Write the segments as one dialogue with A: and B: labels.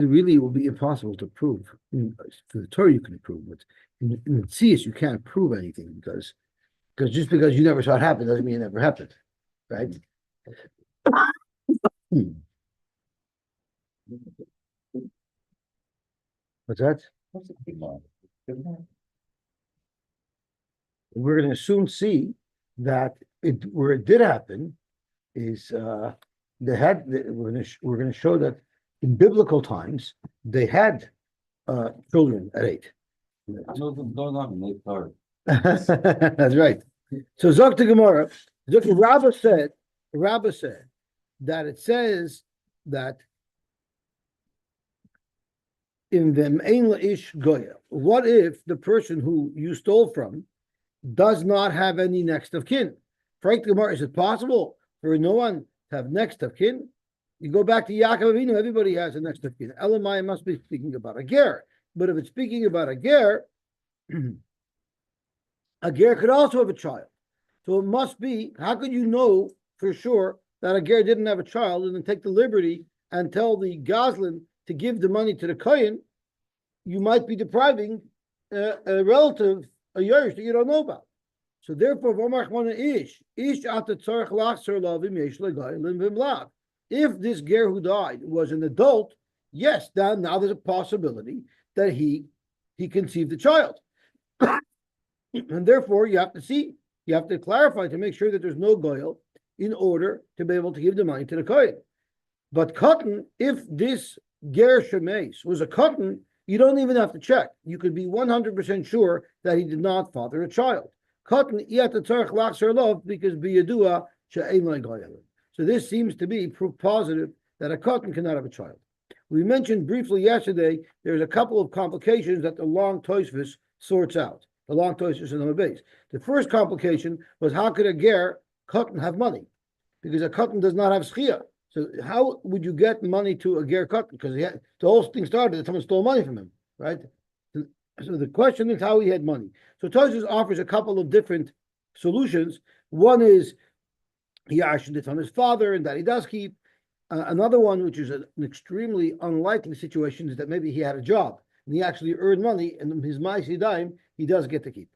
A: it really will be impossible to prove. For the Torah, you can prove, but in the Tzias, you can't prove anything because just because you never saw it happen doesn't mean it never happened, right? What's that? We're going to soon see that where it did happen is we're going to show that in biblical times they had children at 8.
B: That's
A: right. So Zok the Gemara, Rabba said that it says that in them ein ish goya. What if the person who you stole from does not have any next of kin? Frank the Gemara, is it possible for no one to have next of kin? You go back to Yaakov Avinu, everybody has a next of kin. Elamai must be speaking about a ger. But if it's speaking about a ger, a ger could also have a child. So it must be, how could you know for sure that a ger didn't have a child and then take the liberty and tell the Goslin to give the money to the Kohen? You might be depriving a relative, a Yerush that you don't know about. So therefore, if this ger who died was an adult, yes, now there's a possibility that he conceived a child. And therefore, you have to clarify to make sure that there's no goyel in order to be able to give the money to the kohen. But cotton, if this ger shemeis was a cotton, you don't even have to check. You could be 100% sure that he did not father a child. Cotton, because biyadua she'ein lo goyel. So this seems to be proof positive that a cotton cannot have a child. We mentioned briefly yesterday, there's a couple of complications that the long Tosfos sorts out. The long Tosfos and the base. The first complication was, how could a ger cotton have money? Because a cotton does not have schia. So how would you get money to a ger cotton? Because the whole thing started that someone stole money from him, right? So the question is how he had money. So Tosfos offers a couple of different solutions. One is he actually did from his father and that he does keep. Another one, which is an extremely unlikely situation, is that maybe he had a job and he actually earned money, and his ma'aseh daim he does get to keep.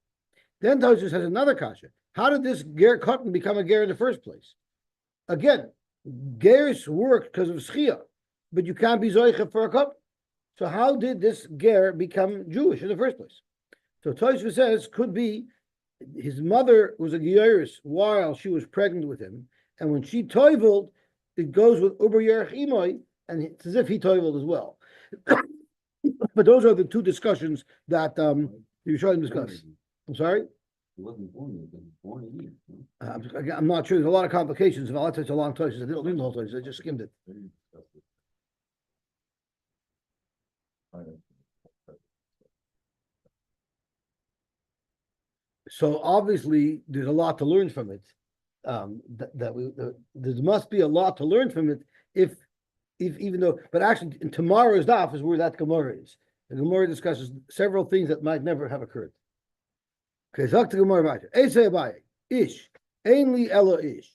A: Then Tosfos has another kasha. How did this ger cotton become a ger in the first place? Again, gers work because of schia, but you can't be zoicha for a cotton. So how did this ger become Jewish in the first place? So Tosfos says could be his mother was a geirus while she was pregnant with him, and when she toiveled, it goes with Uber Yerech Imoy, and it's as if he toiveled as well. But those are the two discussions that you're trying to discuss. I'm sorry?
B: He wasn't born yet, he was born in here.
A: I'm not sure. There's a lot of complications. If I let such a long Tosfos, I didn't learn the whole Tosfos. I just skimmed it. So obviously, there's a lot to learn from it. There must be a lot to learn from it. If even though, but actually, in tomorrow's daf is where that Gemara is. The Gemara discusses several things that might never have occurred. Okay, talk to Gemara about it. Ish, ainli elo ish,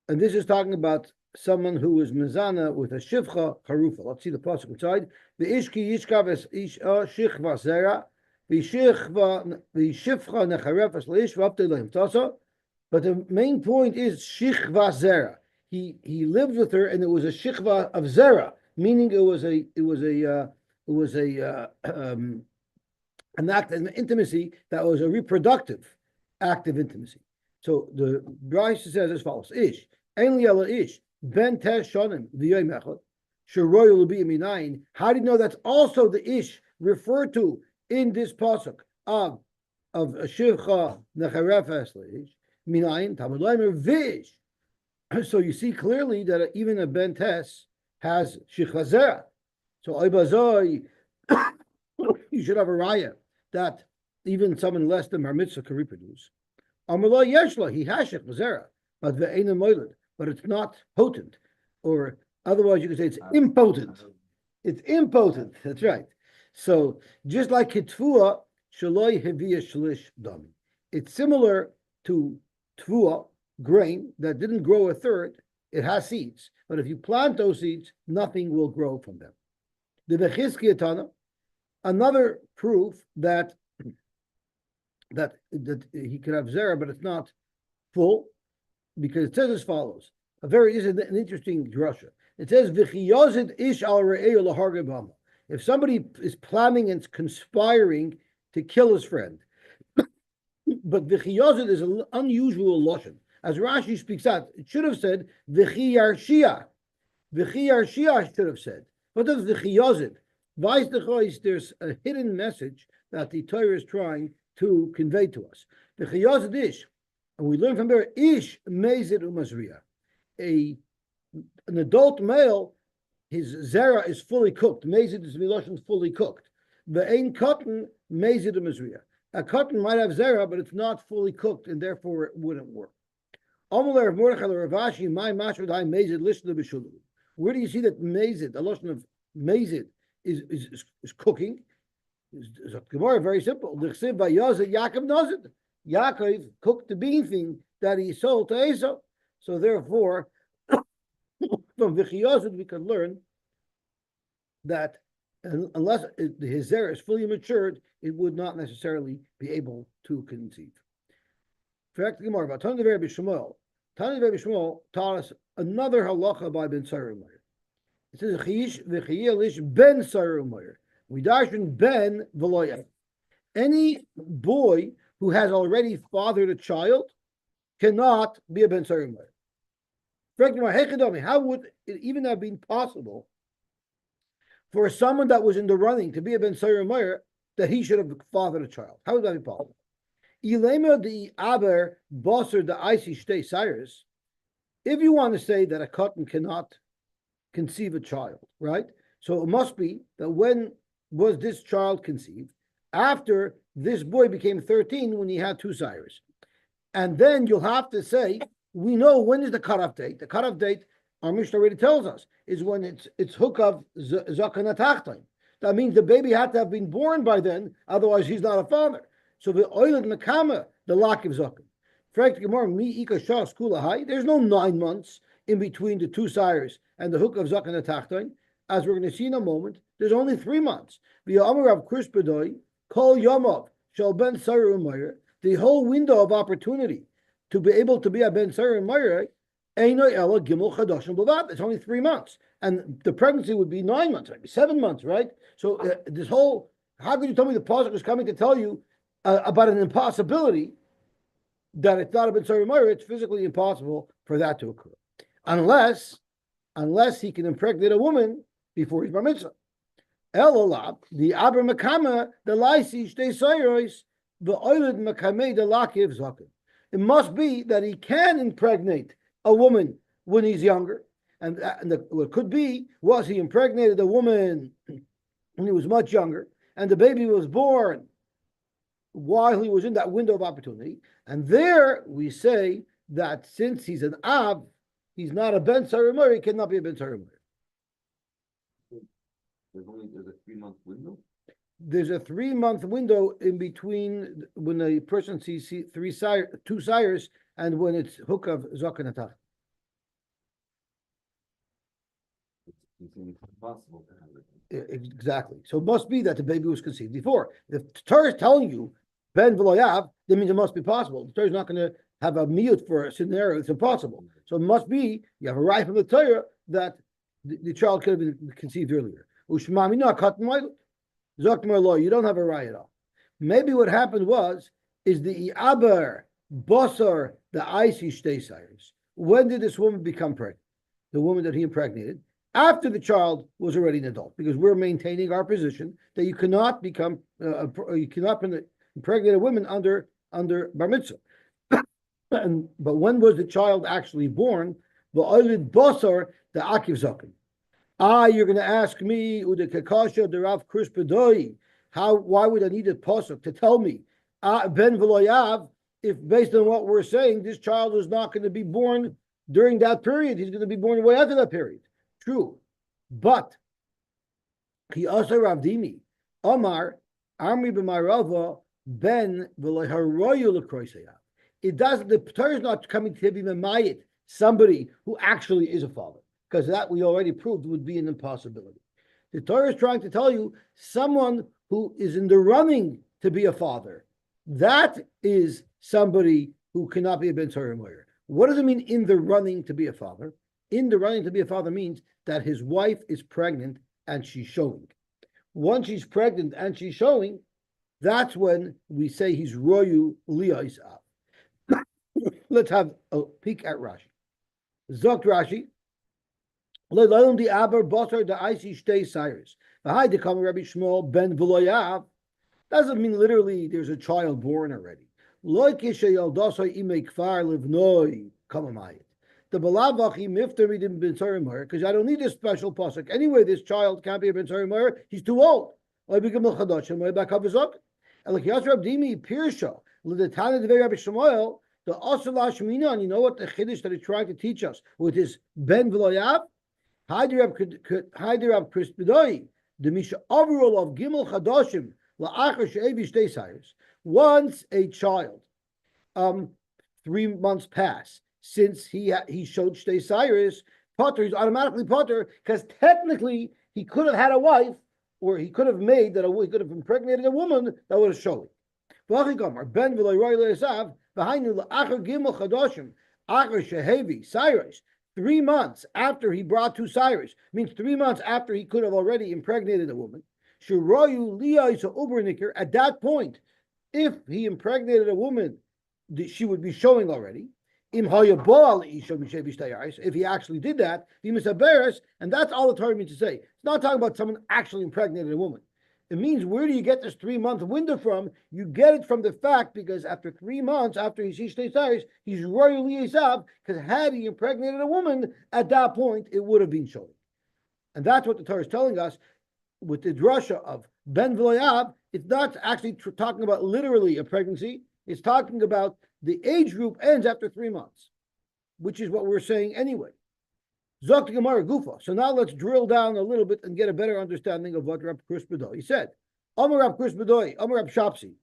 A: and this is talking about someone who is mezana with a shivcha harufa. Let's see the pasuk inside. The ishki yishkav es ish shichva zera, the shivcha necharefas leish v'apte leim tasa. But the main point is shichva zera. He lived with her, and it was a shichva of zera, meaning it was an act, an intimacy that was a reproductive act of intimacy. So the Brisa says as follows: Ish ein li ela ish ben tesh shonim v'yoyim echad sheroy l'bi minayin. How do you know that's also the ish referred to in this pasuk of shivcha necharefes leish minayin tamud leimer v'ish? So you see clearly that even a ben tes has shichva zera. So oibazoi, you should have a raya that even someone less than bar mitzvah can reproduce. Amaloi yeshla, he has shichva zera, but ve'ena moiled, but it's not potent, or otherwise you could say it's impotent. It's impotent. That's right. So just like kitfua, shaloi hevia shlish dami. It's similar to tvua, grain that didn't grow a third. It has seeds, but if you plant those seeds, nothing will grow from them. The Vechizkiyatana, another proof that he could have zera, but it's not full, because it says as follows. This is an interesting drasha. It says v'chiyazid ish al re'eu laharge b'hama. If somebody is planning and conspiring to kill his friend, but v'chiyazid is an unusual lashon. As Rashi speaks out, it should have said v'chiyar shia. V'chiyar shia should have said. What does v'chiyazid? There's a hidden message that the Torah is trying to convey to us. V'chiyazid ish, and we learn from there, ish mezid umazriya. An adult male, his zera is fully cooked. Mezid is miloshin fully cooked. Ve'ein cotton mezid umazriya. A cotton might have zera, but it's not fully cooked, and therefore it wouldn't work. Where do you see that mezid, the lotion of mezid, is cooking? Is Gemara very simple. Yaakov cooked the bean thing that he sold to Esau. So therefore, from Vichiyazid we can learn that unless his zera is fully matured, it would not necessarily be able to conceive. Fact Gemara about Tanya Rabbi Shmuel. Tanya Rabbi Shmuel taught us another halacha by Ben Sarumayr. It says v'chiyelish ben Sarumayr. We darshan ben v'loya. Any boy who has already fathered a child cannot be a ben Sarumayr. How would it even have been possible for someone that was in the running to be a ben Sarumayr that he should have fathered a child? How would that be possible? If you want to say that a cotton cannot conceive a child, right? So it must be that when was this child conceived? After this boy became 13 when he had two sires. And then you'll have to say, we know when is the cutoff date. The cutoff date, our Mishnah already tells us, is when it's hook of Zakan Atachtain. That means the baby had to have been born by then, otherwise he's not a father. So the oiled makama, the lack of zaken. There's no 9 months in between the two sires and the hook of zaken atachtain. As we're going to see in a moment, there's only 3 months. The whole window of opportunity to be able to be a ben sarir umayr, it's only 3 months, and the pregnancy would be 9 months, maybe 7 months, right? So this whole, how could you tell me the pasuk is coming to tell you about an impossibility that it's not a ben sarir umayr? It's physically impossible for that to occur, unless he can impregnate a woman before he's bar mitzvah. Elalab, the aber makama, the laisi shtei sayros, the oiled makame, the lakiv zaken. It must be that he can impregnate a woman when he's younger, and what could be was he impregnated a woman when he was much younger, and the baby was born while he was in that window of opportunity. And there we say that since he's an Av, he's not a Ben Sarir Umayr, he cannot be a Ben Sarir Umayr.
B: There's a 3-month window?
A: There's a 3-month window in between when a person sees two sires and when it's hook of Zakan Atach.
B: It's impossible to have it.
A: Exactly. So it must be that the baby was conceived before. If the Torah is telling you Ben V'loyav, that means it must be possible. The Torah is not going to have a miyut for a scenario that's impossible. So it must be, you have a right from the Torah that the child could have been conceived earlier. Ushmami no katan Zokmar law, you don't have a right at all. Maybe what happened is the Iaber, Bosar, the Icy Shtei Sires. When did this woman become pregnant? The woman that he impregnated, after the child was already an adult, because we're maintaining our position that you cannot become, you cannot impregnate a woman under bar mitzvah. But when was the child actually born? The Oilid Bosar, the Akiv Zaken. You're going to ask me, Ude Kakasha, the Rav Kris Pedoi, why would I need a pasuk to tell me, Ben V'loyav, if based on what we're saying, this child is not going to be born during that period, he's going to be born way after that period. True. But, Ki Asa Rav Dimi, Omar, Amri B'Marava, Ben V'loyaharoyu L'Kroisayav. It doesn't, the Torah is not coming to be Memayit, somebody who actually is a father, because that we already proved would be an impossibility. The Torah is trying to tell you someone who is in the running to be a father. That is somebody who cannot be a ben Torah Moyer. What does it mean in the running to be a father? In the running to be a father means that his wife is pregnant and she's showing. Once she's pregnant and she's showing, that's when we say he's royu liyais av. Let's have a peek at Rashi. Zokt Rashi. Le'layim di aber basar da isi shtei cyrus. V'hai de kama Rabbi Shmuel ben v'loyav. Doesn't mean literally there's a child born already. Lo kishe yaldasai imei kfar livnoi kamamayit. The balavachi mifter midim ben Tzorimer, because I don't need this special pasuk. Anyway, this child can't be a ben Tzorimer. He's too old. I become a chadashim. I back up his up. And like Yasser Abdimi Pirsha, l'detana devei Rabbi Shmuel, the asala shmina. You know what the chiddush that he's trying to teach us with his ben v'loyav? Haidir Chris B'doi, the misha overall of gimel chadashim la'achar she'evi shtei cyrus. Once a child, 3 months pass since he showed shtei cyrus, potter, he's automatically potter because technically he could have had a wife, or he could have made that he could have impregnated a woman that would have shown. Ben v'loy le'esav v'hainu la'achar gimel chadashim achar she'evi cyrus. 3 months after he brought to Cyrus, means 3 months after he could have already impregnated a woman. At that point, if he impregnated a woman, she would be showing already. If he actually did that, and that's all the Torah means to say. It's not talking about someone actually impregnated a woman. It means, where do you get this 3-month window from? You get it from the fact because after 3 months, after he sees shtei cyrus, he's royally Yisab, because had he impregnated a woman, at that point, it would have been shown. And that's what the Torah is telling us with the drasha of Ben V'loyav. It's not actually talking about literally a pregnancy. It's talking about the age group ends after 3 months, which is what we're saying anyway. Zok Gemara Gufa. So now let's drill down a little bit and get a better understanding of what Rab Chris Bedoy said. Amar Rab Chris Bedoy, Amar Rab Shapsi,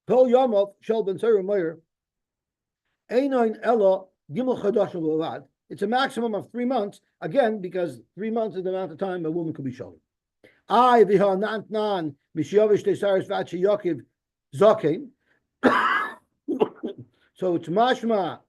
A: Kol Yomov Shel Ben Tzorah Meir, Einoin Ella Gimel Chadashim Levad. It's a maximum of 3 months, again, because 3 months is the amount of time a woman could be showing. I Viha Nantnan Mishavish Tesaris Vachi Yakiv Zakin. So it's mashma.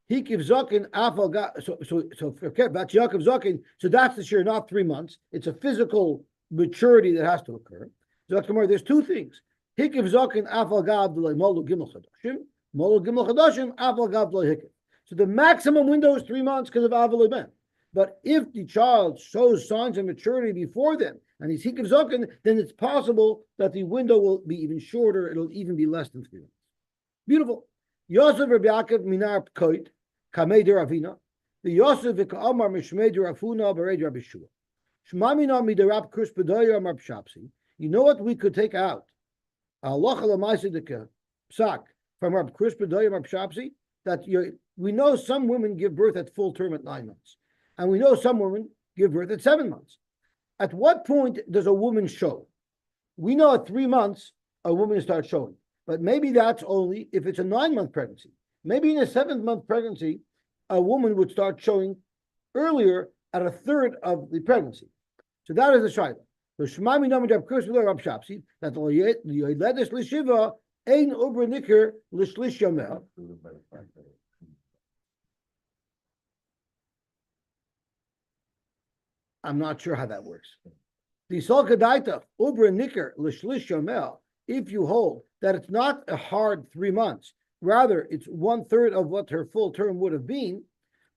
A: He gives zakin afal. So that's Yaakov zakin. So that's the share, not 3 months. It's a physical maturity that has to occur. There's 2 things. He gives zakin afal gav molu gimel chadashim. Molu gimel chadashim afal gav hikif. So the maximum window is 3 months because of aval ben. But if the child shows signs of maturity before then, and he's hikif zakin, then it's possible that the window will be even shorter. It'll even be less than 3 months. Beautiful. Yosef Rabbi Yaakov minar pkoit. Kamei de Ravina, the Yosef v'ka'amar mishmei de Rafuna b'rei Rabbi Shua. Shmamina miderab Chris Bedoy amar Pshapsi. You know what we could take out? Allah l'maisidika psak from Rabbi Chris Bedoy amar Pshapsi, that we know some women give birth at full term at 9 months, and we know some women give birth at 7 months. At what point does a woman show? We know at 3 months a woman starts showing, but maybe that's only if it's a 9-month pregnancy. Maybe in a 7th-month pregnancy, a woman would start showing earlier at a third of the pregnancy. So that is the shayla. So Shema minam Rab Chris Bedoy Rab Shapsi that the yoledes l'shiva ein uber niker l'shlish yomel. I'm not sure how that works. The Sol Kadaita uber niker l'shlish yomel. If you hold that it's not a hard 3 months. Rather, it's 1/3 of what her full term would have been.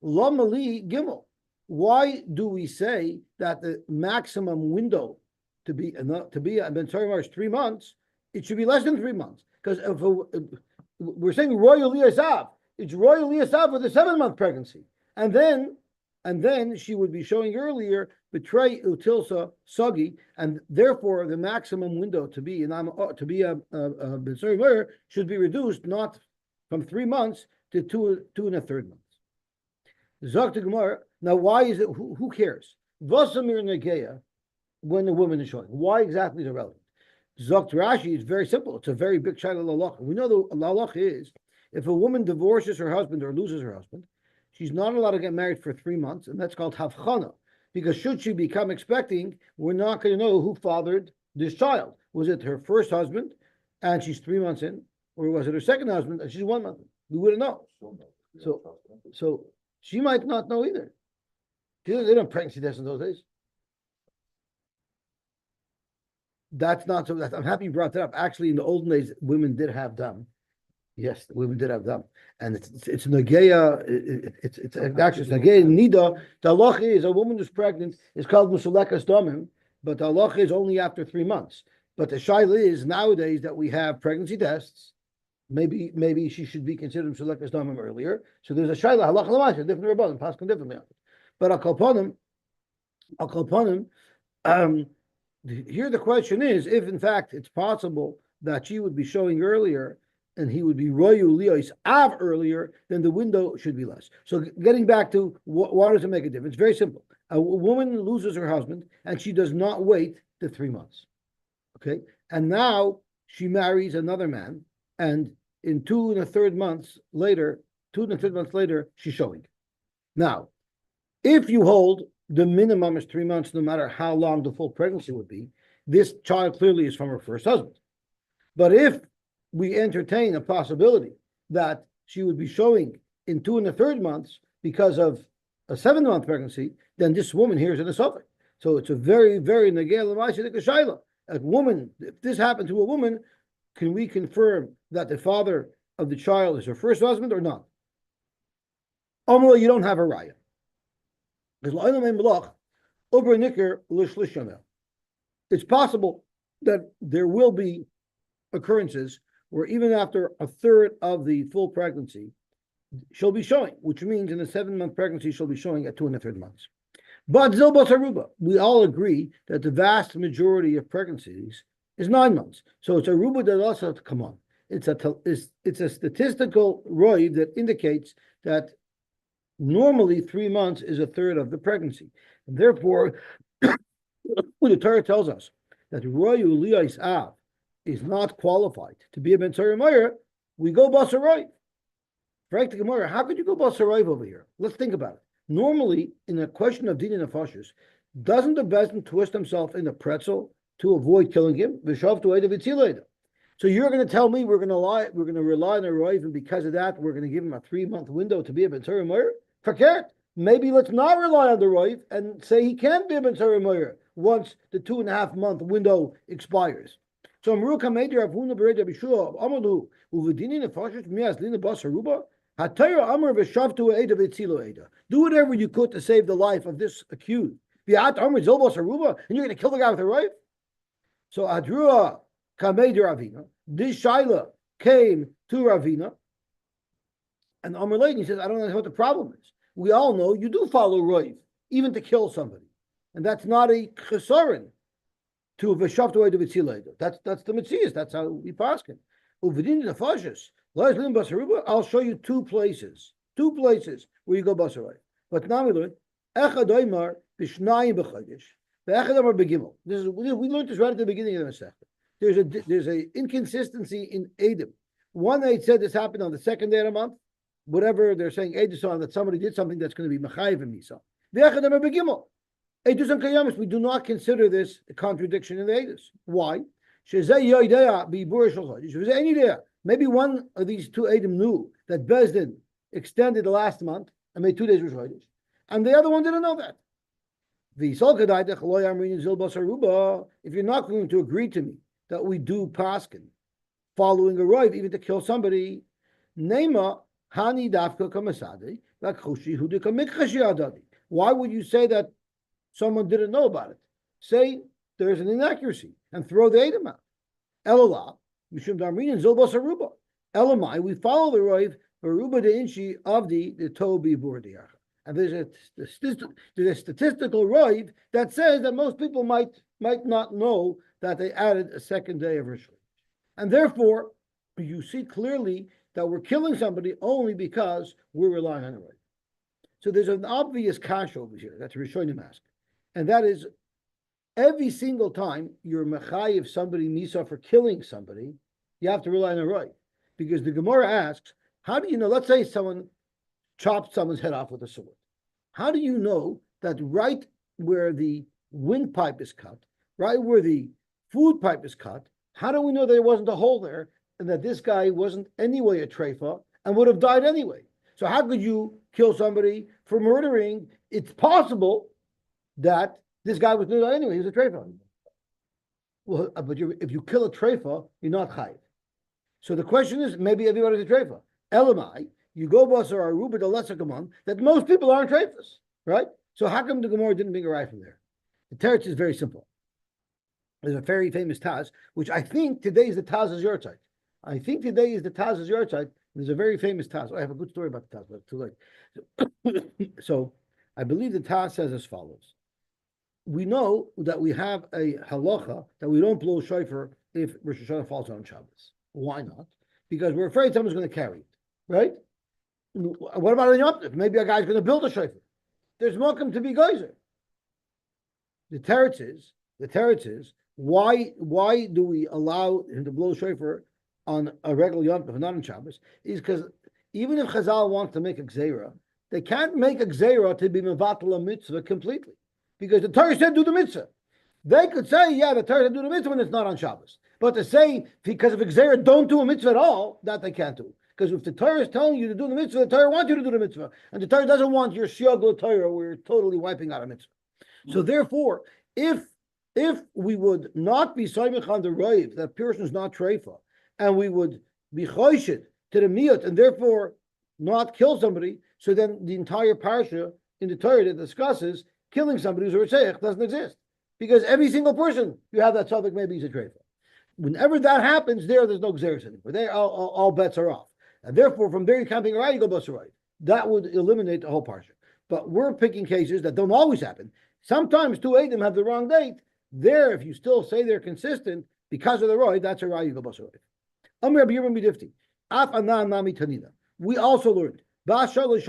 A: Lomali Gimel. Why do we say that the maximum window to be a Ben Tzorah is 3 months? It should be less than 3 months because if we're saying royal liasav, it's royal liasav with a 7-month pregnancy, and then she would be showing earlier betray utilsa sagi, and therefore the maximum window to be a Ben Tzorah should be reduced not from 3 months to 2 1/3 months. Zok to Gemara. Now, why is it? Who cares? Vasamir negeya when the woman is showing. Why exactly is it relevant? Zok to Rashi is very simple. It's a very big shayla lalacha. We know the lalacha is if a woman divorces her husband or loses her husband, she's not allowed to get married for 3 months, and that's called havchana. because should she become expecting, we're not going to know who fathered this child. Was it her first husband, and she's 3 months in, or was it her second husband, and she's 1 month in? We wouldn't know. So she might not know either. They don't pregnancy test in those days. That's not so. I'm happy you brought that up. Actually, in the olden days, women did have them. Yes, the women did have them, and it's nageya. It's actually nageya nida. The halacha is a woman who's pregnant is called musulekas damim, but the halacha is only after 3 months. But the shaila is nowadays that we have pregnancy tests. Maybe she should be considered musulekas damim earlier. So there's a shaila halacha l'maaseh, different rabbanim, paskin differently. But I'll call upon him. Here the question is, if in fact it's possible that she would be showing earlier and he would be royu liyos av earlier, then the window should be less. So getting back to why does it make a difference? Very simple. A woman loses her husband and she does not wait the 3 months. Okay, and now she marries another man, and in 2 1/3 months later, she's showing. Now, if you hold the minimum is 3 months, no matter how long the full pregnancy would be, this child clearly is from her first husband. But if we entertain a possibility that she would be showing in 2 1/3 months because of a 7-month pregnancy, then this woman here is in a suffix. So it's a very, very negel shaila. A woman, if this happened to a woman, can we confirm that the father of the child is her first husband or not? You don't have a raya. It's possible that there will be occurrences where even after 1/3 of the full pregnancy, she'll be showing, which means in a 7-month pregnancy, she'll be showing at 2 1/3 months. But Zilbos Aruba, we all agree that the vast majority of pregnancies is 9 months. So it's Aruba that also has to come on. It's a statistical roiv that indicates that normally 3 months is 1/3 of the pregnancy. And therefore, when the Torah tells us that royu liyos av is not qualified to be a ben tzara, we go basarayv. Frank the Gemara, how could you go basarayv over here? Let's think about it. Normally, in a question of din nefashos, doesn't the bezin twist himself in a pretzel to avoid killing him? So you're going to tell me we're going to rely on a roiv, and because of that, we're going to give him a 3-month window to be a ben tzara? Forget. Maybe let's not rely on the roiv and say he can't be a ben tzara once the 2.5-month window expires. So Amruka made Rav Huna Bereda Bishua Amalu Uvedini Nefashos Mias Lina Basaruba. Do whatever you could to save the life of this accused. And you're going to kill the guy with a roiv? So Adrua Kamed Ravina. This Shaila came to Ravina, and Amr Lady says, I don't know what the problem is. We all know you do follow roiv, even to kill somebody. And that's not a chesaron to v'shavtu eid v'tzilei. That's the Metzias. That's how we paskin. Uvidin nefashos. I'll show you 2 places where you go basarayv. But now we learn echad oimar b'shnayim b'chodesh. Echad oimar b'gimel. We learned this right at the beginning of the Masechta. There's a inconsistency in Eidim. One Eid said this happened on the 2nd day of the month. Whatever they're saying, Eidus on that somebody did something that's going to be mechayiv and misa. Echad oimar b'gimel. Eidus and kayamis. We do not consider this a contradiction in the Eidus. Why? Shezeh yoidea b'ibur shel chodesh. Shezeh any day. Maybe one of these 2 Eidim knew that Bezdin extended the last month and made 2 days Rosh Chodesh, and the other one didn't know that. If you're not going to agree to me that we do paskin following a roiv even to kill somebody, nema hani dafka kamasade lakhoshi hudika mikhashi adadi. Why would you say that someone didn't know about it? Say there's an inaccuracy and throw the Eidim out. Elolah. Elamai, we follow the roiv Baruba de Inchi of the Tobi Bordiach. And there's a statistical roiv that says that most people might not know that they added a 2nd day of Rosh Chodesh. And therefore, you see clearly that we're killing somebody only because we're relying on a roiv. So there's an obvious kash over here that's Rishonim ask. And that is, every single time you're mechayiv somebody misa for killing somebody, you have to rely on a roiv. Because the Gemara asks, how do you know, let's say someone chopped someone's head off with a sword. How do you know that right where the windpipe is cut, right where the food pipe is cut, how do we know there wasn't a hole there and that this guy wasn't anyway a treifa and would have died anyway? So how could you kill somebody for murdering? It's possible that this guy was going to die anyway. He was a treifa. Well, but if you kill a treifa, you're not chayiv. So the question is, maybe everybody's a treifa. Elamai, you go basar aruba the lesser command that most people aren't treifas, right? So how come the Gemara didn't bring a right from there? The teretz is very simple. There's a very famous Taz, which I think today is the Taz's Yortzeit. I think today is the Taz's Yortzeit. There's a very famous Taz. I have a good story about the Taz, but it's too late. So I believe the Taz says as follows. We know that we have a halacha that we don't blow shofar if Rosh Hashanah falls on Shabbos. Why not? Because we're afraid someone's going to carry it, right? What about Yom Tov? Maybe a guy's going to build a shofar. There's welcome to be geyser. The teretz is, why do we allow him to blow shofar on a regular Yom Tov, not on Shabbos? Is because even if Chazal wants to make a gzeira, they can't make a gzeira to be mevatel a mitzvah completely, because the Torah said do the mitzvah. They could say, yeah, the Torah said do the mitzvah when it's not on Shabbos, but to say because of a gzeira don't do a mitzvah at all, that they can't do. Because if the Torah is telling you to do the mitzvah, the Torah wants you to do the mitzvah, and the Torah doesn't want your shiagul Torah where you're totally wiping out a mitzvah. So therefore, if we would not be soymich on the roiv, that person is not treifa, and we would be choshid to the miyut, and therefore not kill somebody, so then the entire parsha in the Torah that discusses killing somebody who's a Ritzayach doesn't exist. Because every single person you have that subject, maybe he's a treifa. Whenever that happens, there's no gzeres anymore. There, all bets are off. And therefore, from there you can't be right, you go basarayit. That would eliminate the whole parsha. But we're picking cases that don't always happen. Sometimes two Eidim have the wrong date. There, if you still say they're consistent because of the roy, that's a raya you go basarayit. Amr Rabbi Yirmiyah B'Difti. Af anan nami tanina. We also learned miskadeshes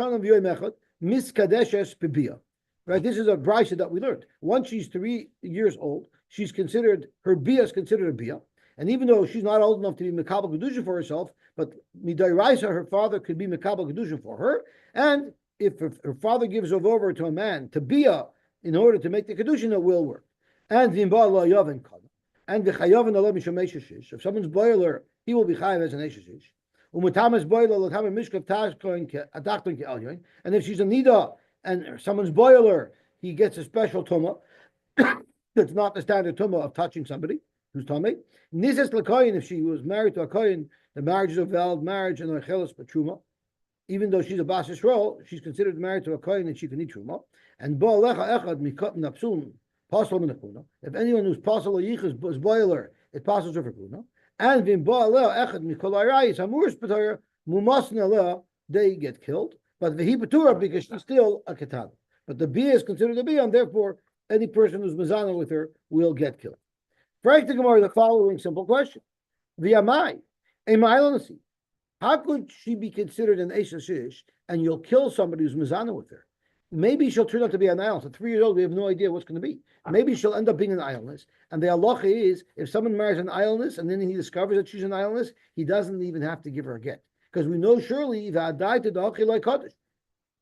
A: pibia. Right, this is a brisa that we learned. Once she's 3 years old, she's considered, her bia is considered a bia. And even though she's not old enough to be Mekabel Kedusha for herself, but Midairaisa, her father could be Mekabel Kedusha for her. And if her father gives her over to a man to bia in order to make the Kedusha, it will work. And Vimba la Yavin Kana. And the Chayavin Allah Mishameshish. If someone's boiler, he will be Chayav as an Eshish. Umutamas boiler, Latama Mishkav Tashkoin Adakton Ke'alyoin. And if she's a Nida and someone's boiler, he gets a special Tumah. That's not the standard Tumah of touching somebody who's Tomei. Nizes Lakoyin, if she was married to a Koyin, the marriage is a valid marriage and a Chelas Patruma. Even though she's a Bas Yisrael, she's considered married to a Koyin and she can eat Truma. And Bo'alecha Echad Mikot Napsun, Pasal Minakuna. If anyone who's Pasal Yichus boiler, it passes over Kuna. And Vim Bo'aleh Echad Mikol Arayis Hamuris Patara, Mumasin Aleh, they get killed. But Vehi Patura, because she's still a Ketana. But the Bia is considered a Bia, and therefore any person who's Mazana with her will get killed. Frank the Gemara, the following simple question: V'yamai, Emailonasi, how could she be considered an Eisha Shish and you'll kill somebody who's Mazana with her? Maybe she'll turn out to be an islandess. At 3 years old, we have no idea what's going to be. Maybe she'll end up being an islandess. And the halacha is, if someone marries an islandess and then he discovers that she's an islandess, he doesn't even have to give her a get. Because we know surely,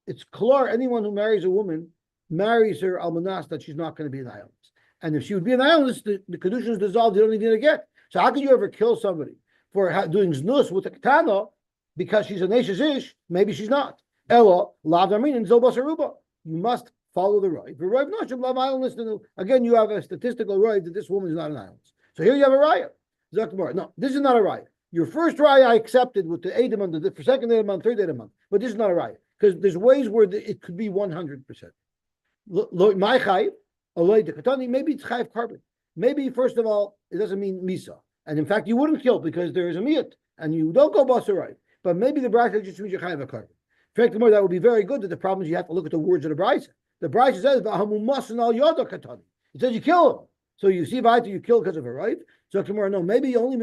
A: it's clear anyone who marries a woman marries her almanas that she's not going to be an islandess. And if she would be an islandess, the Kedushin is dissolved, you don't even get a get. So how can you ever kill somebody for doing znus with a ketana because she's a neshes ish? Maybe she's not. Ella, lav damin and zobas aruba. You must follow the right. For right not love islandess. Again, you have a statistical right that this woman is not an islandess. So here you have a raya. No, this is not a raya. Your first raya I accepted with the Eidim on the second day of the month, third day of the month, but this is not a raya because there's ways where it could be 100%. My chayiv, maybe it's chayiv carbon. Maybe first of all, it doesn't mean misa, and in fact you wouldn't kill because there is a miyut and you don't go basarai. But maybe the brayso just means you're chayiv carbon. In fact, that would be very good. That the problem is you have to look at the words of the brayso. The brayso says it says you kill him. So you see if you kill because of her right. So tomorrow, no, maybe only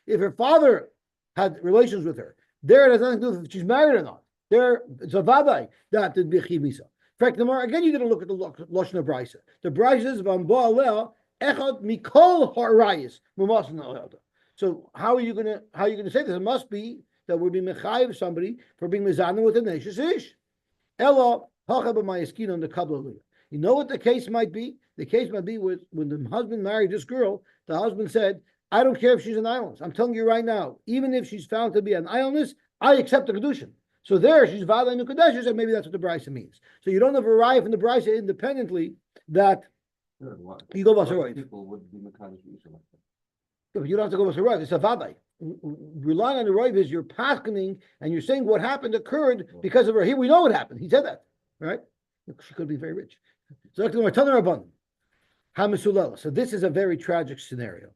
A: if her father had relations with her. There it has nothing to do with if she's married or not. There it's a vaday that would be chimisa. In fact, tomorrow again you got to look at the lashon of brayso. The brayso says v'amboaleh echad mikol harayis mumasan. So how are you gonna say this? It must be that we're being mechayiv somebody for being mezana with a neshus ish. Ella hacha b'mayaskin on the kabbalah. You know what the case might be? The case might be with when the husband married this girl, the husband said, I don't care if she's an idleness. I'm telling you right now, even if she's found to be an idleness, I accept the Kedushin. So there, she's Vala Nukadeshes, and maybe that's what the Brisa means. So you don't have a raya from the Brisa independently that you go Basarayv.
B: People would be Mekadosh Yisrael like that.
A: But you don't have to go Basarayv. It's a Vadai. Relying on the Raiv is you're paskening and you're saying what happened occurred because of her. Here we know what happened. He said that, right? She could be very rich. So this is a very tragic scenario.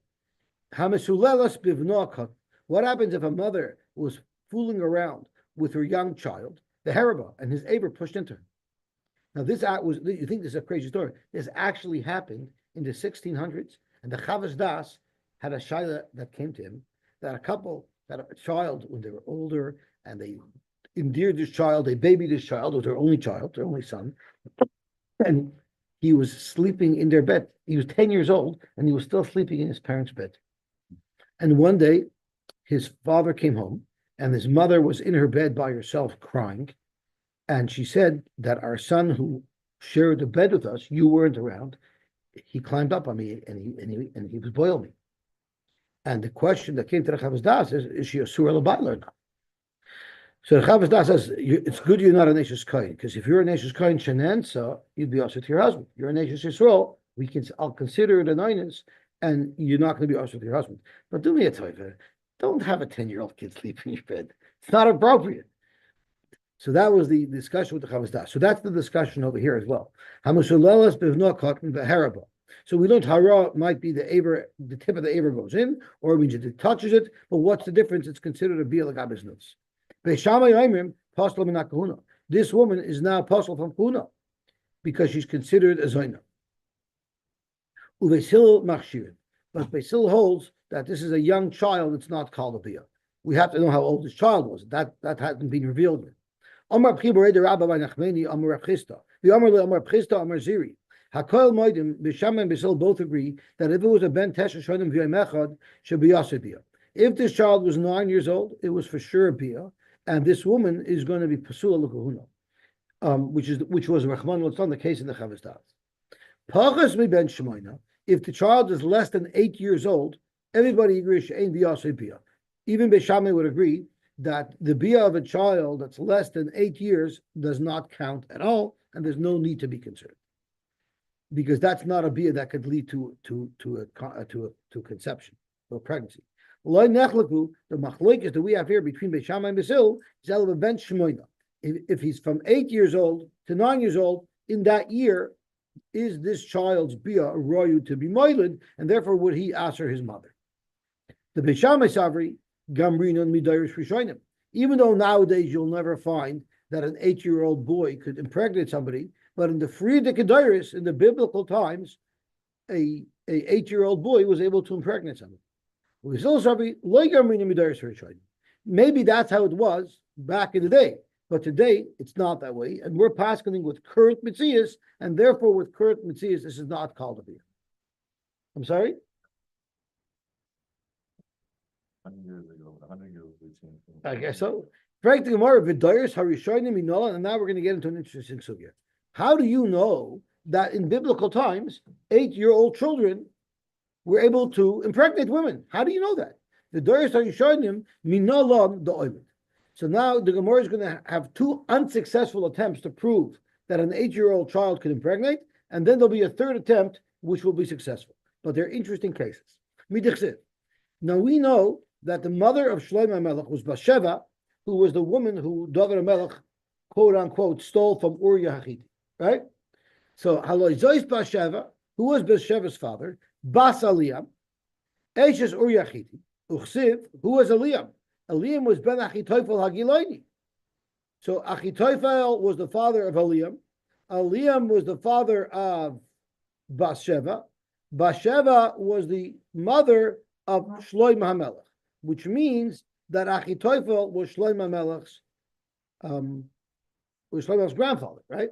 A: What happens if a mother was fooling around with her young child, the Heraba, and his Aver pushed into her? Now, this act was, you think this is a crazy story. This actually happened in the 1600s, and the Chavas Das had a shaila that came to him, that a couple had a child when they were older, and they endeared this child, they babied this child, it was their only child, their only son, and he was sleeping in their bed. He was 10 years old, and he was still sleeping in his parents' bed. And one day, his father came home, and his mother was in her bed by herself crying. And she said that our son who shared the bed with us, you weren't around, he climbed up on me and he was boiling me. And the question that came to the Chavas Das is she a surah l'bayla or not? So the Chavas Das says, it's good you're not a Neshes Kohen, because if you're a Neshes Kohen Shenansa, you'd be also to your husband. You're a Neshes Yisrael, I'll consider it a Ninus, and you're not going to be also to your husband. But do me a favor, don't have a 10-year-old kid sleep in your bed. It's not appropriate. So that was the discussion with the Chavas Das. So that's the discussion over here as well. So we learned hara might be the tip of the aver goes in, or it means it touches it. But what's the difference? It's considered a bia l'gabes nus. This woman is now apostle from Kuna because she's considered a zoina. But Basil holds that this is a young child. It's not called a bia. We have to know how old this child was. That hasn't been revealed yet. Amar Pchiborei the Rabbi by Nachmeni, Amar Rav Chisda. The Amar Chisda, Amar Ziri. Hakoil Moedim, Bisham and Basil both agree that if it was a ben Tesha Shonim V'yom Echad, should be Yosy bia. If this child was 9 years old, it was for sure bia, and this woman is going to be Pasula L'Kahuna, which was Rahman L'Tzon, the case in the Chavas Das. Pachas mi ben Shemoina. If the child is less than 8 years old, everybody agrees she ain't Yosy bia. Even Beishamai would agree that the bia of a child that's less than 8 years does not count at all, and there's no need to be concerned, because that's not a bia that could lead to conception or pregnancy. The machlokes that we have here between Beishamai and Basil is eleva ben shmoina. If he's from 8 years old to 9 years old, in that year, is this child's bia royu to be moiled, and therefore would he answer his mother? The Beishamai Savri Gamrinon Midayrish Rishonim. Even though nowadays you'll never find that an 8-year-old boy could impregnate somebody, but in the Friedrich Kedairis, in the biblical times, a 8-year-old boy was able to impregnate somebody. Maybe that's how it was back in the day, but today it's not that way, and we're paskening with current mitzias, and therefore with current mitzias, this is not called a bia. I'm sorry?
B: 100 years ago, 100 years ago.
A: I guess so. And now we're going to get into an interesting sugya. How do you know that in biblical times, 8-year-old children were able to impregnate women? How do you know that? The Doris Harishonim minalam the oilet. So now the Gemara is going to have 2 unsuccessful attempts to prove that an 8-year-old child could impregnate, and then there'll be a 3rd attempt which will be successful. But they're interesting cases. Now we know that the mother of Shlomo HaMelech was Bathsheba, who was the woman who David HaMelech, quote unquote, stole from Uriah Hachiti, right? So Haloi Zois Bathsheba, who was Bathsheba's father, Bas Eliam, Eshes Uriah Hachiti, Uchsiv, who was Eliam. Eliam was Ben Achitophel Hagiloini. So Achitophel was the father of Eliam. Eliam was the father of Bathsheba. Bathsheba was the mother of Shlomo HaMelech, which means that Achitophel was Shlomo HaMelech's grandfather, right?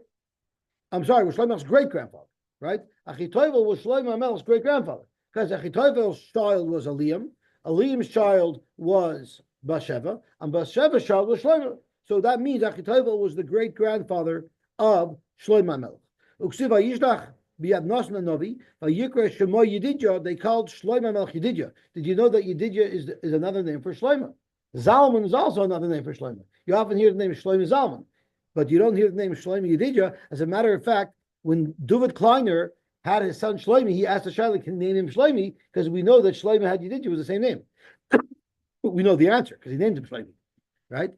A: I'm sorry, was Shlomo HaMelech's great-grandfather, right? Achitophel was Shlomo HaMelech's great-grandfather, because Achitophel's child was Eliam, Eliam's child was Bathsheba, and Bathsheba's child was Shlomo. So that means Achitophel was the great-grandfather of Shlomo HaMelech. Uksiva Yishlach Biad Nosna Novi, Vayikra Shemo Yedidya, they called Shlomo Melech Yedidya. Did you know that Yedidya is another name for Shlomo? Zalman is also another name for Shlomo. You often hear the name Shlomo Zalman, but you don't hear the name Shlomo Yedidya. As a matter of fact, when David Kleiner had his son Shlomo, he asked the Shaila, can name him Shlomo, because we know that Shlomo had Yedidya was the same name. We know the answer, because he named him Shlomo, right?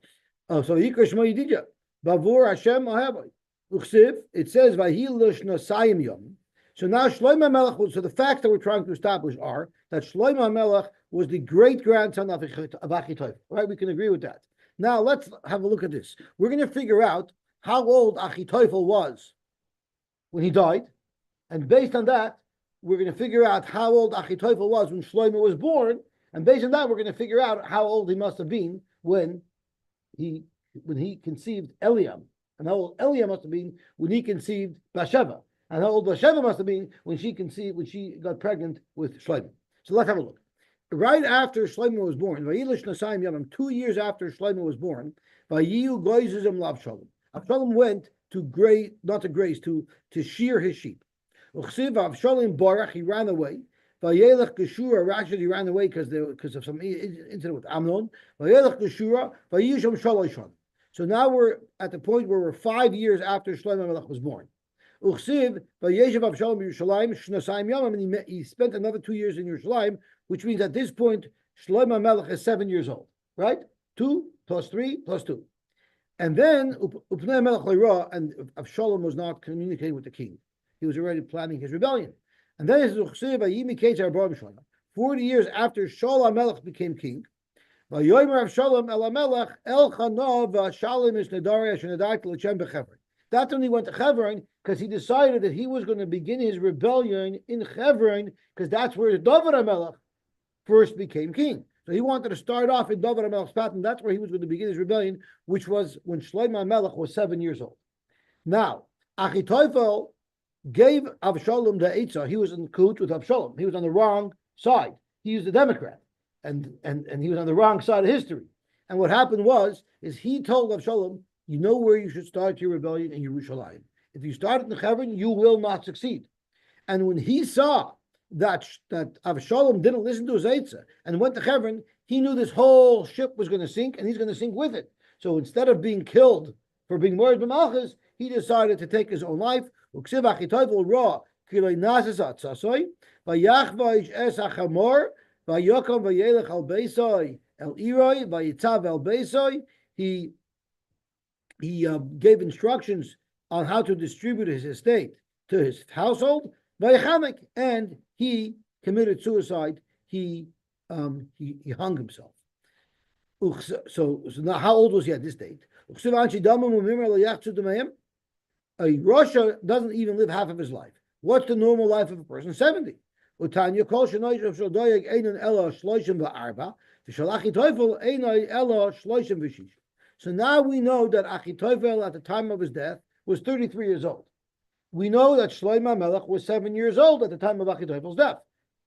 A: Oh, so Yikra Shemo Yedidya. Bavur Hashem Ahavai. Uksiv, it says Vahilush Nosayim Yom. So now Shlomo Melech, so the facts that we're trying to establish are that Shlomo Melech was the great grandson of Achitophel. Right? We can agree with that. Now let's have a look at this. We're going to figure out how old Achitophel was when he died, and based on that, we're going to figure out how old Achitophel was when Shlomo was born, and based on that, we're going to figure out how old he must have been when he conceived Eliam, and how old Eliam must have been when he conceived Bathsheba, and how old Bathsheba must have been when she got pregnant with Shlomo. So let's have a look. Right after Shlomo was born, 2 years after Shlomo was born, Avshalom went to shear his sheep. Avshalom barach, he ran away. Vayelech Geshura, Rashid, he ran away because of some incident with Amnon. Vayelech Geshura, Vayisham Shaloshon. So now we're at the point where we're 5 years after Shlomo Melech was born. Uchsiv, Vayeshev Avshalom Yerushalayim, Shnasayim Yomim, and he spent another 2 years in Yerushalayim, which means at this point, Shlomo Melech is 7 years old, right? 2 plus 3 plus 2. And then, Upnei Melech Leira, and Avshalom was not communicating with the king. He was already planning his rebellion. And then it says, 40 year after Shaul HaMelech became king, that's when he went to Hebron, because he decided that he was going to begin his rebellion in Hebron, because that's where David HaMelech first became king. So he wanted to start off in David HaMelech's path, and that's where he was going to begin his rebellion, which was when Shlomo HaMelech was 7 years old. Now, Achitophel gave Avshalom the Eitzah. He was in cahoots with Avshalom. He was on the wrong side. He was a Democrat, and he was on the wrong side of history. And what happened is he told Avshalom, you know where you should start your rebellion in Yerushalayim. If you start in Hebron, you will not succeed. And when he saw that Avshalom didn't listen to his Eitzah and went to Hebron, he knew this whole ship was going to sink, and he's going to sink with it. So instead of being killed for being Mored b'Malchus, he decided to take his own life. Uksiv Achitophel ra kiloi nasis atzasoi vayachvaish es achamor vayokam vayelech al beisoi el iroi vayitzav el beisoi. He gave instructions on how to distribute his estate to his household, and he committed suicide. He hung himself. So now, how old was he at this date? A Russia doesn't even live half of his life. What's the normal life of a person? 70. So now we know that Achitophel at the time of his death was 33 years old. We know that Shlomo Melech was 7 years old at the time of Achitophel's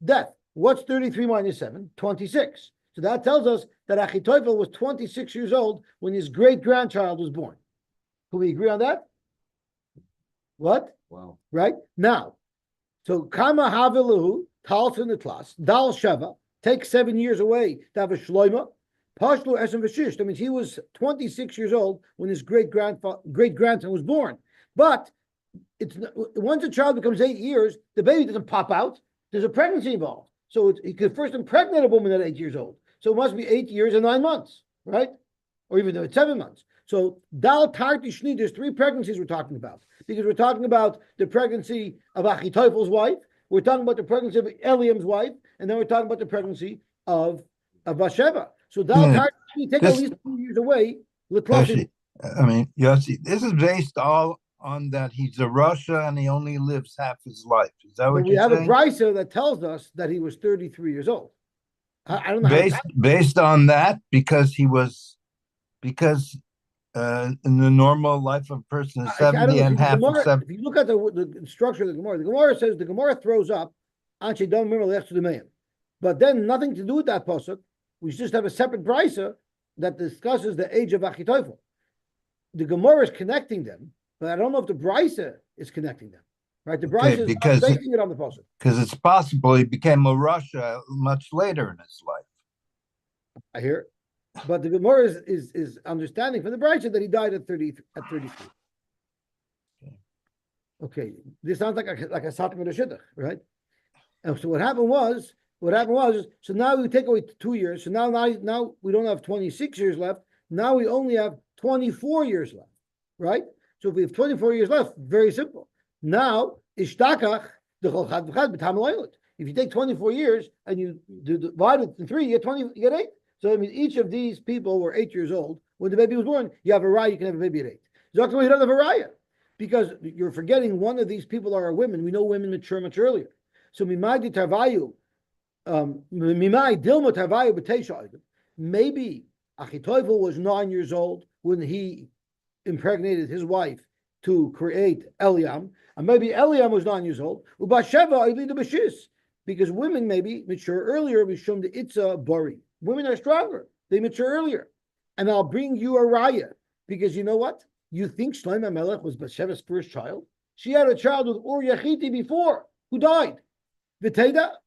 A: death. What's 33 minus 7? 26. So that tells us that Achitophel was 26 years old when his great-grandchild was born. Can we agree on that? What?
B: Wow.
A: Right? Now, so Kama Havilahu, Talton the Tlas, Dal Sheva, takes 7 years away to have a Shlomo. Pashlu Esem Vashish. That means he was 26 years old when his great-grandson was born. But once a child becomes 8 years, the baby doesn't pop out. There's a pregnancy involved. So he could first impregnate a woman at 8 years old. So it must be 8 years and 9 months, right? Or even though it's 7 months. So Dal Tarti Shni, there's 3 pregnancies we're talking about. Because we're talking about the pregnancy of Achitophel's wife, we're talking about the pregnancy of Eliam's wife, and then we're talking about the pregnancy of Bathsheba. So Dal Tarti Shni, take at least 2 years away.
C: Yosy, this is based all on that he's a Russia and he only lives half his life. Is that what you're saying?
A: We have a brisa that tells us that he was 33 years old. I don't know.
C: Based on that, because in the normal life of a person is 70 and half of 70.
A: If you look at the structure of the Gemara says the Gemara throws up, but then nothing to do with that pasuk. We just have a separate brisa that discusses the age of Achitophel. The Gemara is connecting them, but I don't know if the brisa is connecting them. right? The
C: Okay,
A: Brisa is
C: because
A: basing it on the pasuk.
C: it's possible he became a Russia much later in his life.
A: I hear it. But the Gemara is understanding from the Brisa that he died at 33. Okay, this sounds like a Satim and a Shidduch, right? And so what happened was, so now we take away 2 years. So now we don't have 26 years left. Now we only have 24 years left, right? So if we have 24 years left, very simple. Now, ishtakach, if you take 24 years and you divide it in 3, you get 8. So I mean, each of these people were 8 years old when the baby was born. You have a raya, you can have a baby at 8. Zokta, you don't have a raya because you're forgetting one of these people are women. We know women mature much earlier. So mimai tarvayu, mimai dilma tarvayu b'teisha. Maybe Achitophel was 9 years old when he impregnated his wife to create Eliam, and maybe Eliam was 9 years old. Because women maybe mature earlier. Mishum the itza bari. Women are stronger; they mature earlier. And I'll bring you a raya because you know what? You think Shlomo Melech was Bathsheba's first child? She had a child with Ur Yachiti before, who died. V'teda,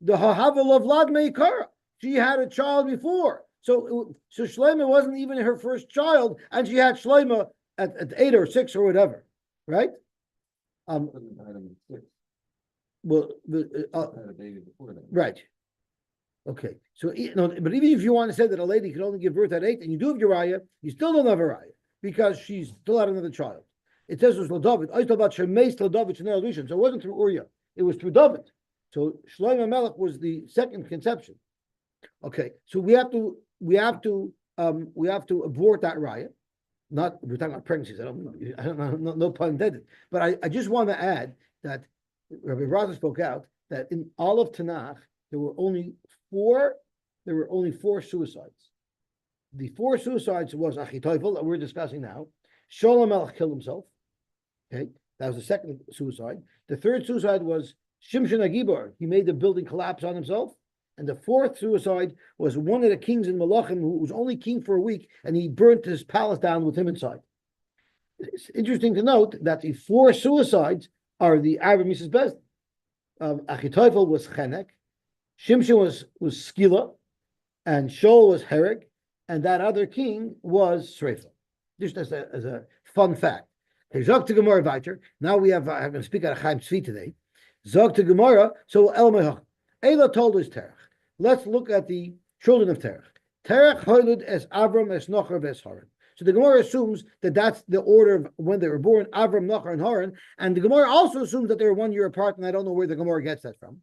A: the Hahavel of Vlad Meikara. She had a child before. So Shlomo wasn't even her first child, and she had Shlomo at 8 or 6 or whatever, right? Well, right. Okay. So, but even if you want to say that a lady can only give birth at 8, and you do have Uriah, you still don't have Uriah because she's still had another child. It says it was David. I thought about Shemeis David. So it wasn't through Uriah; it was through David. So Shlomo Melech was the second conception. Okay, so we have to abort that raya. Not we're talking about pregnancies. I don't know, no pun intended. But I just want to add that Rabbi Raza spoke out that in all of Tanakh there were only 4 suicides. The 4 suicides was Achitophel that we're discussing now. Sholem Melech killed himself. Okay, that was the second suicide. The third suicide was Shimshon Agibor. He made the building collapse on himself. And the 4th suicide was one of the kings in Malachim who was only king for a week, and he burnt his palace down with him inside. It's interesting to note that the 4 suicides are the Arab Mrs. Bezdin. Achitophel was Chenek, Shimshon was Skila, and Shaul was Hereg, and that other king was Srefa. Just as a fun fact. Zog to Gemara weiter. Now I'm going to speak out of Chaim Tzvi today. Zog to Gemara, so El Mehach. Ela told us Terach. Let's look at the children of Terach. Terach hoilud as Avram as Nochar as Haran. So the Gemara assumes that that's the order of when they were born, Avram, Nochar, and Haran. And the Gemara also assumes that they were 1 year apart, and I don't know where the Gemara gets that from.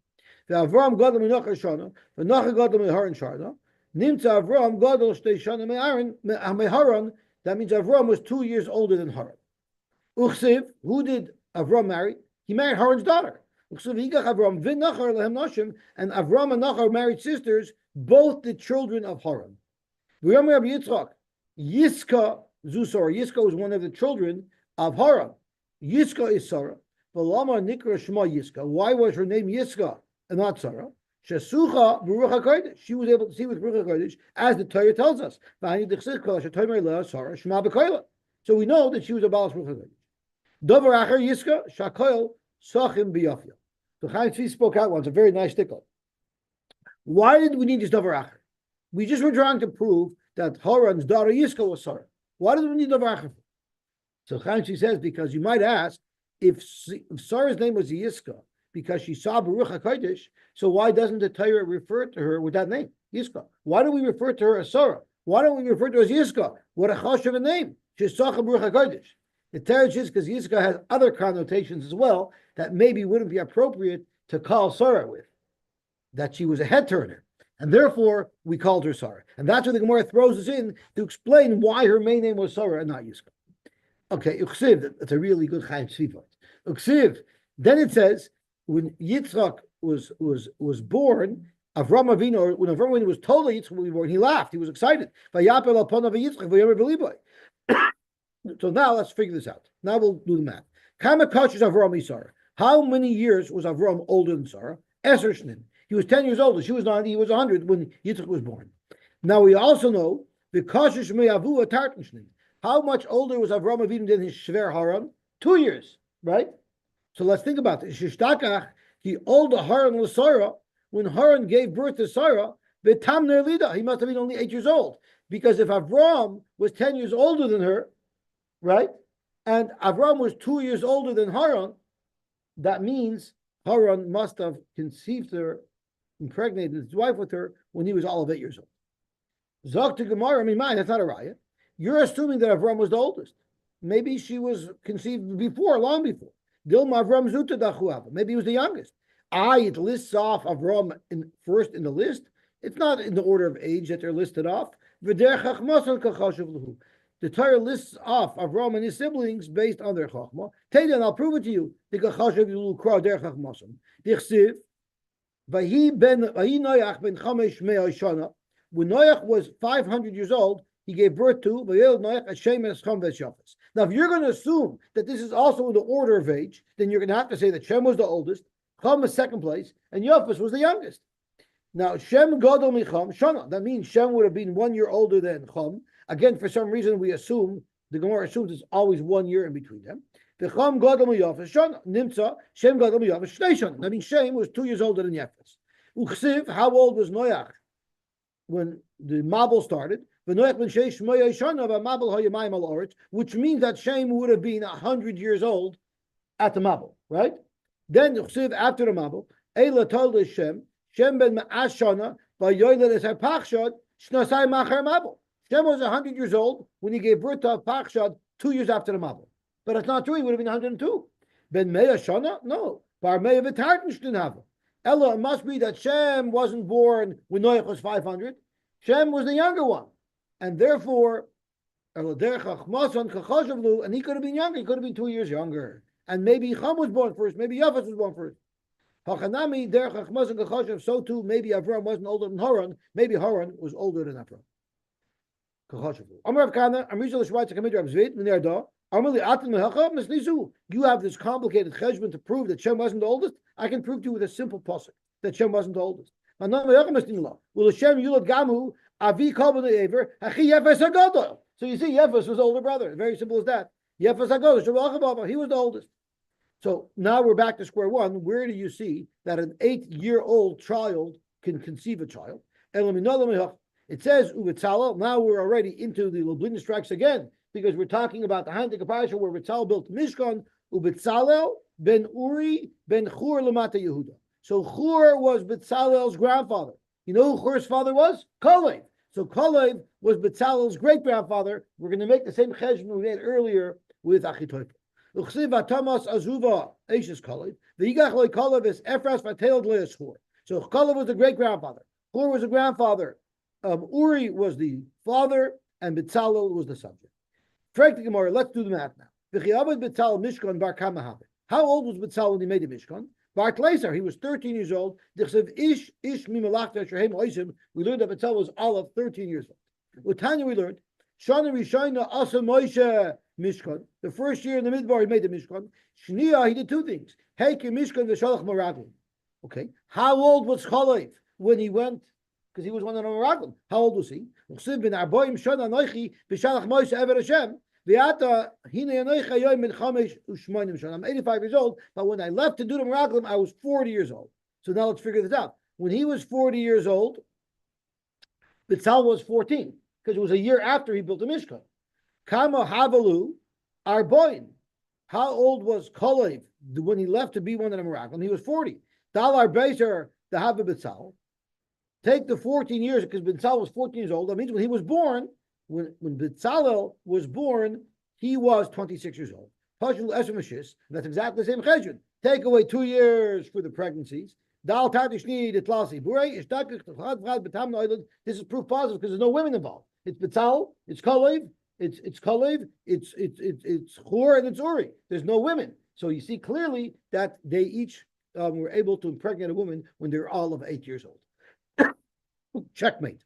A: The Avram gadol Nochar shana, the Nochar gadol Haran shana. Nimtza Avram gadol shtei shana meharan. That means Avram was 2 years older than Haran. Uchsiv, who did Avram marry? He married Haran's daughter. And Avram and Nachar married sisters, both the children of Haran. Yiska Zusara. Yiska was one of the children of Haran. Yiska is Sarah. Why was her name Yiska and not Sarah? She was able to see with Baruch HaKodesh, as the Torah tells us. So we know that she was a Baal Baruch HaKodesh. Dover Acher Yiska Shakoil Sachim Biyafia. So Chaim Tzvi spoke out once, a very nice tickle. Why did we need this Dover Acher? We just were trying to prove that Haran's daughter Yiska was Sarah. Why did we need Dover Acher? So Chaim Tzvi says, because you might ask, if Sarah's name was Yiska, because she saw Baruch HaKodesh, so why doesn't the Torah refer to her with that name, Yiska? Why do we refer to her as Sarah? Why don't we refer to her as Yiska? What a chosh of a name. She's Sacha Baruch HaKodesh. The Torah is because Yiska has other connotations as well that maybe wouldn't be appropriate to call Sarah with, that she was a head turner, and therefore we called her Sarah. And that's where the Gemara throws us in to explain why her main name was Sarah and not Yiska. Okay, Uksiv, that's a really good Chaim Tzvi part. Uksiv, then it says, when Yitzchak was born, Avram Avinu, when Avram Avinu was told that Yitzchak would be born, he laughed, he was excited. So now let's figure this out. Now we'll do the math. Kama kashus Avram Yisara. How many years was Avram older than Sarah? Eser shnin. He was 10 years older. She was 90. He was 100 when Yitzchak was born. Now we also know the kashus me'avu atartin shnin. How much older was Avram Avinu than his shver Haran? 2 years, right? So let's think about this. Shishtakach, he older Haran l'Sara, when Haran gave birth to Sarah, v'tamner lida, he must have been only 8 years old. Because if Avram was 10 years older than her, right? And Avram was 2 years older than Haran, that means Haran must have conceived her, impregnated his wife with her when he was all of 8 years old. Zok to Gemara, I mean, mine, that's not a riot. You're assuming that Avram was the oldest. Maybe she was conceived before, long before. Dilma Avram Zuta Dachuava. Maybe he was the youngest. It lists off Avram first in the list. It's not in the order of age that they're listed off. The Torah lists off Avram and his siblings based on their chachma. Tell you, and I'll prove it to you. The chachashav yulu kra der chachmasim. Dichsiv, vahi Noach ben chamesh me'ay shana. When Noach was 500 years old, he gave birth to Noach Hashem es Cham v'Shafes. Now, if you're going to assume that this is also in the order of age, then you're going to have to say that Shem was the oldest, Cham was second place, and Yafes was the youngest. Now, Shem Gadol Micham Shana. That means Shem would have been 1 year older than Cham. Again, for some reason, we assume the Gemara assumes it's always 1 year in between them. The Cham Gadol Yafes Shana Nimtza Shem Gadol Yafes Shnei Shana. That means Shem was 2 years older than Yafes. Uchsiv, how old was Noach when the Mabel started? Which means that Shem would have been 100 years old at the Mabel, right? Then after the Mabel, Eila told us Shem ben Ma'ashana by Yoyled as Pachshad Shnasai Machar Mabel. Shem was 100 years old when he gave birth to Pachshad 2 years after the Mabel. But it's not true, he would have been 102. Ben Me'ashana? No. Bar Me'ah V'tarten Ella, it must be that Shem wasn't born when Noach was 500. Shem was the younger one. And therefore, and he could have been younger. He could have been 2 years younger. And maybe Cham was born first. Maybe Yafes was born first. So too, maybe Avram wasn't older than Haran. Maybe Haran was older than Avram. You have this complicated cheshbon to prove that Shem wasn't the oldest. I can prove to you with a simple pasuk that Shem wasn't the oldest. Will Hashem Yulad Gamu Avi Kol B'nei Hachi Yefes HaGadol. So you see, Yefes was the older brother. Very simple as that. Yefes HaGadol, he was the oldest. So now we're back to square one. Where do you see that an 8-year-old child can conceive a child? It says Uvitzalel. Now we're already into the Lublin strikes again because we're talking about the Hantik Parasha where Vitzalel built Mishkan. Uvitzalel ben Uri ben Chur Lamata Yehuda. So Chur was Bitzalel's grandfather. You know who Chur's father was? Kalev. So Kalev was Bitzalel's great-grandfather. We're going to make the same cheshbon we made earlier with Achitophel. Uchsiv Atamas Azuva Eishes Kalev. The Yigach Loi Kalev is Ephras Vateled Leis Chur. So Kalev was the great-grandfather. Chur was the grandfather. Uri was the father, and Bitzalel was the subject. Frank the Gemara, let's do the math now. Bitzalel Mishkan Bar Kama. How old was Bitzalel when he made the Mishkan? Bart Laser, he was 13 years old. We learned that Bitzalel was Olive, 13 years old. Utanya, we learned, Shana Rishayna Asa Moshe Mishkan. The first year in the Midbar, he made the Mishkan. Shnia, he did two things. Heike Mishkan v'Shalach Meraglim. Okay. How old was Chalev when he went? Because he was one of the Meraglim. How old was he? I'm 85 years old, but when I left to do the Meraglim, I was 40 years old. So now let's figure this out. When he was 40 years old, Bitzal was 14, because it was a year after he built the Mishkan. Kama Havalu Arboin. How old was Kalev when he left to be one of the Meraglim? He was 40. Dalar Beiser the Hava Bitzal. Take the 14 years, because Bitzal was 14 years old. That means when he was born, when Bitzalel was born, he was 26 years old. That's exactly the same cheshbon. Take away 2 years for the pregnancies. This is proof positive because there's no women involved. It's Bitzal, it's Kalev, it's Kalev, it's Chur, and it's Uri. There's no women. So you see clearly that they each were able to impregnate a woman when they were all of 8 years old. Checkmate.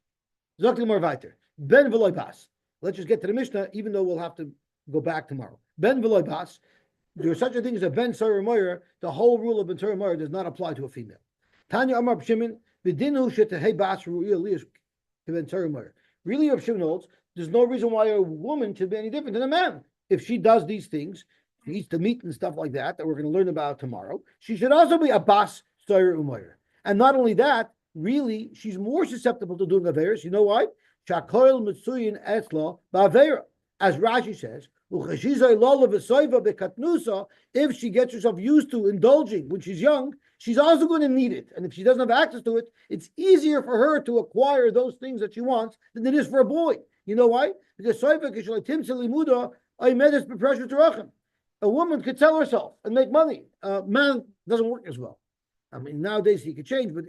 A: Ben v'loy bas. Let's just get to the Mishnah, even though we'll have to go back tomorrow. Ben v'loy bas. There's such a thing as a ben Sarah Moyer. The whole rule of ben Sarah Moyer does not apply to a female. Tanya Amar Shimon v'dinu shetehei bas ru'il ben Sarah Moyer. Really, Rav Shimon holds there's no reason why a woman should be any different than a man. If she does these things, she eats the meat and stuff like that we're going to learn about tomorrow, she should also be a bas soyer umayr. And not only that, really, she's more susceptible to doing averas. You know why? Shakoil mitzuyin etla ba'avera, as Rashi says. If she gets herself used to indulging when she's young, she's also going to need it. And if she doesn't have access to it, it's easier for her to acquire those things that she wants than it is for a boy. You know why? Because a woman could sell herself and make money. Man doesn't work as well. I mean, nowadays he could change, but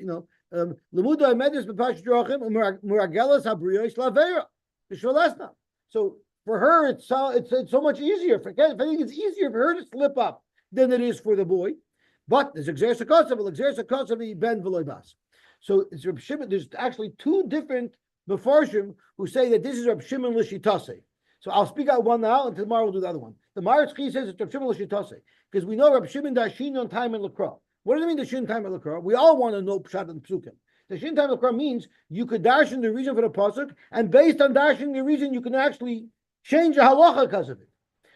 A: so for her, it's so much easier. I think it's easier for her to slip up than it is for the boy. But there's ben v'loibas. So it's Reb Shimon. There's actually two different mefarshim who say that this is Reb Shimon l'shitase. So I'll speak out one now, and tomorrow we'll do the other one. The Maharatz says it's Reb Shimon l'shitase because we know Reb Shimon dashin on time and lakra. What does it mean dashin time and lakra? We all want to know pshat and psukim. Dashin time and lakra means you could dashin the reason for the pasuk, and based on dashin the reason, you can actually change the halacha because of it.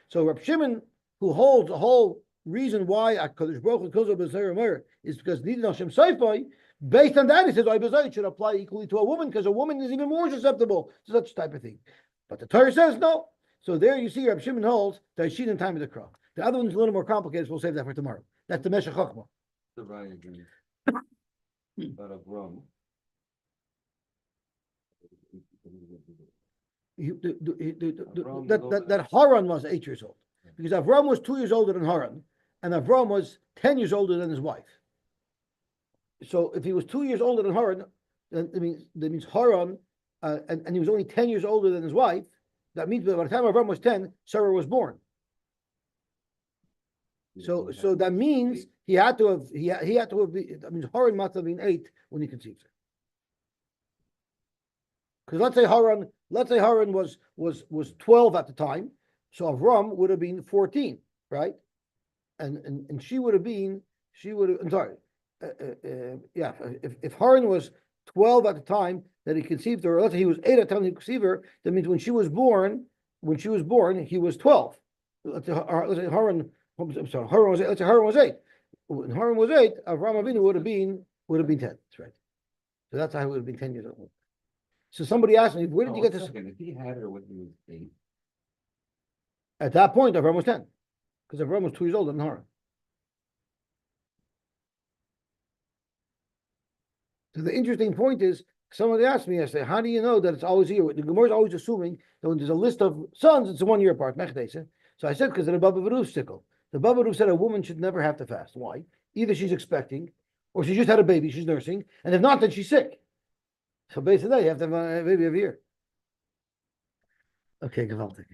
A: So Reb Shimon, who holds the whole reason why HaKadosh Baruch Hu kills a B'Zayir Meir is because needed Hashem Seifai. Based on that, he says it should apply equally to a woman because a woman is even more susceptible to such type of thing. But the Torah says no. So there you see Reb Shimon holds Taishin in time of the Krah. The other one's a little more complicated, so we'll save that for tomorrow. That's the Meshech Chochmah.
B: The Raya agrees. But Avram.
A: That Haran was 8 years old. Because Avram was 2 years older than Haran, and Avram was 10 years older than his wife. So if he was 2 years older than Haran, that means Haran, and he was only 10 years older than his wife. That means by the time Avram was 10, Sarah was born. So that means he had to have that means Haran must have been 8 when he conceived her. Because let's say Haran was 12 at the time, so Avram would have been 14, right? And she would have been I'm sorry, if Haran was 12 at the time that he conceived her, or let's say he was 8 at the time he conceived her, that means when she was born, he was 12. Let's say Haran was 8. When Haran was 8, Avram Avinu would have been 10. That's right. So that's how he would have been 10 years old. So somebody asked me, where did you get this?
B: If he had her when he was 8.
A: At that point, Avram was 10. Because Avram was 2 years older than Haran. So the interesting point is, somebody asked me yesterday, how do you know that it's always a year? The Gemara is always assuming that when there's a list of sons, it's a 1 year apart. So I said, because of the Baba Baruch sickle. The Baba Baruch said a woman should never have to fast. Why? Either she's expecting, or she just had a baby, she's nursing, and if not, then she's sick. So basically, you have to have a baby every year. Okay, geweldig.